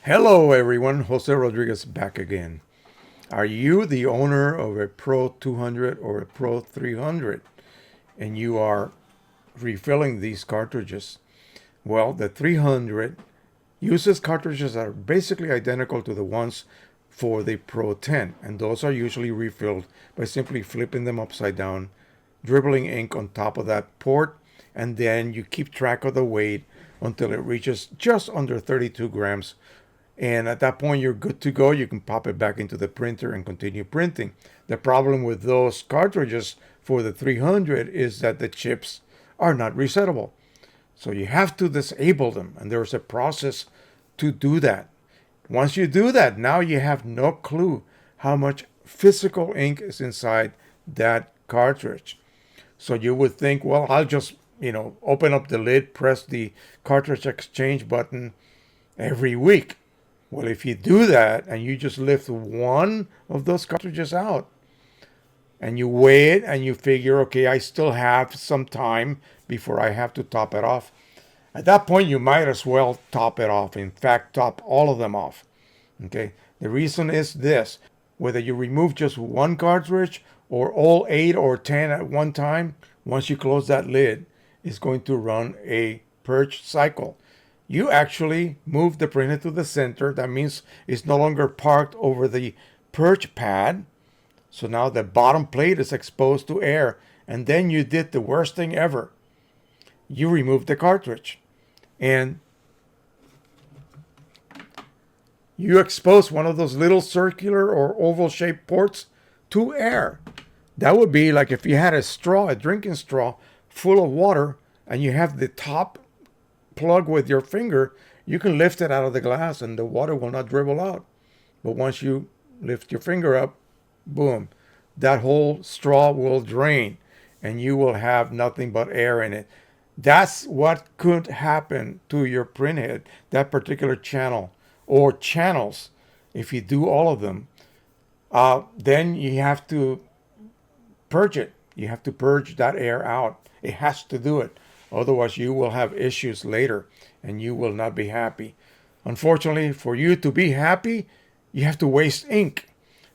Hello everyone, Jose Rodriguez back again. Are you the owner of a Pro 200 or a Pro 300 and you are refilling these cartridges? Well, the 300 uses cartridges that are basically identical to the ones for the Pro 10, and those are usually refilled by simply flipping them upside down, dribbling ink on top of that port, and then you keep track of the weight until it reaches just under 32 grams. And at that point, you're good to go. You can pop it back into the printer and continue printing. The problem with those cartridges for the 300 is that the chips are not resettable. So you have to disable them, and there's a process to do that. Once you do that, now you have no clue how much physical ink is inside that cartridge. So you would think, well, I'll just, open up the lid, press the cartridge exchange button every week. Well, if you do that and you just lift one of those cartridges out and you weigh it and you figure, okay, I still have some time before I have to top it off. At that point, you might as well top it off. In fact, top all of them off. Okay. The reason is this: whether you remove just one cartridge or all 8 or 10 at one time, once you close that lid, it's going to run a purge cycle. You actually move the printer to the center. That means it's no longer parked over the purge pad. So now the bottom plate is exposed to air. And then you did the worst thing ever. You removed the cartridge. And you expose one of those little circular or oval shaped ports to air. That would be like if you had a straw, a drinking straw full of water, and you have the top plug with your finger, you can lift it out of the glass and the water will not dribble out. But once you lift your finger up, boom, that whole straw will drain and you will have nothing but air in it. That's what could happen to your printhead, that particular channel or channels. If you do all of them, then you have to purge it. You have to purge that air out. It has to do it. Otherwise, you will have issues later and you will not be happy. Unfortunately, for you to be happy, you have to waste ink.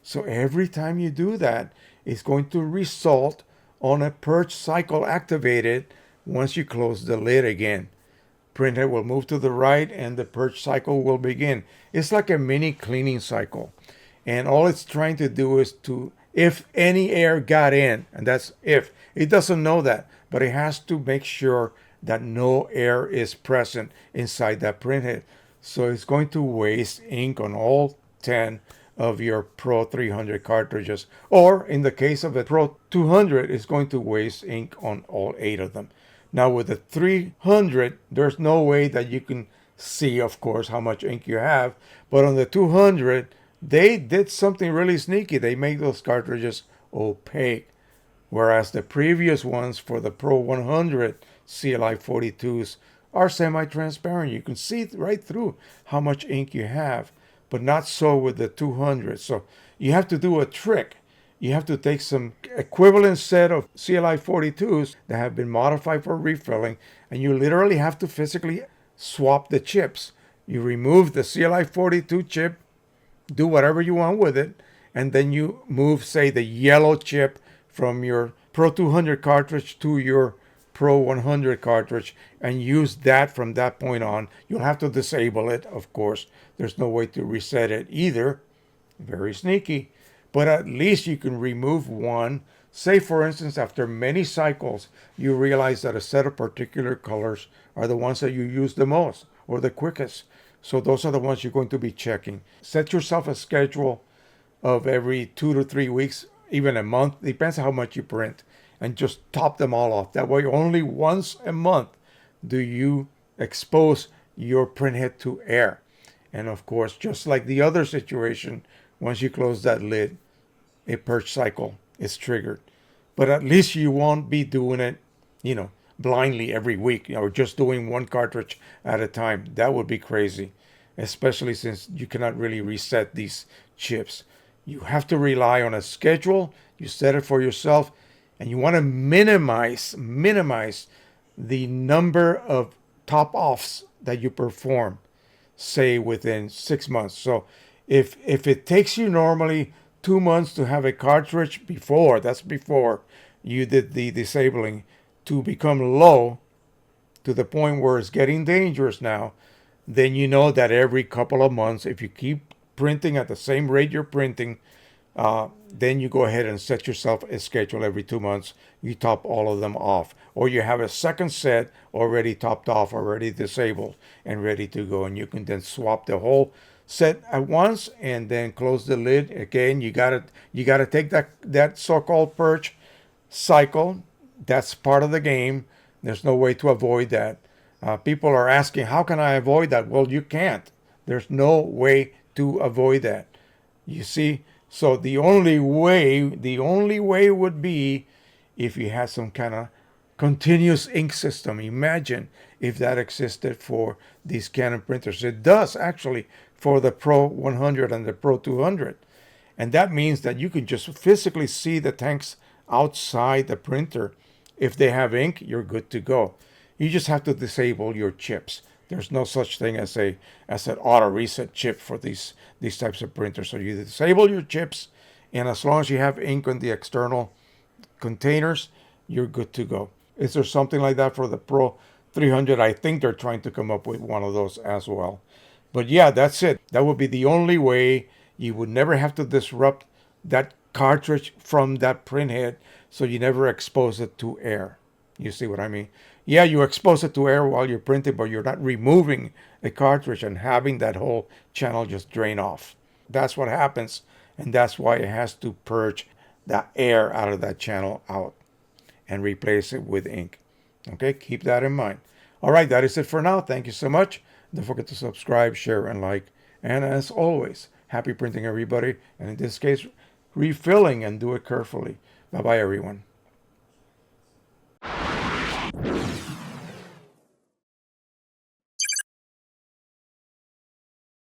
So every time you do that, it's going to result on a purge cycle activated once you close the lid again. Printhead will move to the right and the purge cycle will begin. It's like a mini cleaning cycle. And all it's trying to do is to, if any air got in, and that's if, it doesn't know that, but it has to make sure that no air is present inside that printhead. So it's going to waste ink on all 10 of your Pro 300 cartridges. Or in the case of the Pro 200, it's going to waste ink on all 8 of them. Now with the 300, there's no way that you can see, of course, how much ink you have. But on the 200, they did something really sneaky. They made those cartridges opaque. Whereas the previous ones for the Pro 100 CLI 42s are semi-transparent. You can see right through how much ink you have, but not so with the 200. So you have to do a trick. You have to take some equivalent set of CLI 42s that have been modified for refilling, and you literally have to physically swap the chips. You remove the CLI 42 chip, do whatever you want with it, and then you move, say, the yellow chip from your Pro 200 cartridge to your Pro 100 cartridge and use that from that point on. You'll have to disable it, of course. There's no way to reset it either. Very sneaky. But at least you can remove one. Say, for instance, after many cycles, you realize that a set of particular colors are the ones that you use the most or the quickest. So those are the ones you're going to be checking. Set yourself a schedule of every 2 to 3 weeks, even a month, depends on how much you print, and just top them all off. That way, only once a month do you expose your printhead to air. And of course, just like the other situation, once you close that lid, a purge cycle is triggered. But at least you won't be doing it, blindly every week, or just doing one cartridge at a time. That would be crazy, especially since you cannot really reset these chips. You have to rely on a schedule. You set it for yourself, and you want to minimize the number of top offs that you perform. say within 6 months. So if it takes you normally 2 months to have a cartridge before, that's before you did the disabling, to become low to the point where it's getting dangerous now, then you know that every couple of months, if you keep printing at the same rate you're printing, then you go ahead and set yourself a schedule every 2 months. You top all of them off. Or you have a second set already topped off, already disabled and ready to go. And you can then swap the whole set at once and then close the lid. Again, you gotta take that so-called purge cycle. That's part of the game. There's no way to avoid that. People are asking, how can I avoid that? Well, you can't. There's no way to avoid that. You see? So the only way would be if you had some kind of continuous ink system. Imagine if that existed for these Canon printers. It does actually for the Pro 100 and the Pro 200. And that means that you can just physically see the tanks outside the printer. If they have ink, you're good to go. You just have to disable your chips. There's no such thing as an auto reset chip for these types of printers. So you disable your chips, and as long as you have ink on the external containers, you're good to go. Is there something like that for the Pro 300? I think they're trying to come up with one of those as well. But yeah, that's it. That would be the only way. You would never have to disrupt that cartridge from that printhead, so you never expose it to air. You see what I mean? Yeah, you expose it to air while you're printing, but you're not removing a cartridge and having that whole channel just drain off. That's what happens, and that's why it has to purge the air out of that channel out and replace it with ink. Okay, keep that in mind. All right, that is it for now. Thank you so much. Don't forget to subscribe, share, and like. And as always, happy printing, everybody. And in this case, refilling, and do it carefully. Bye-bye, everyone.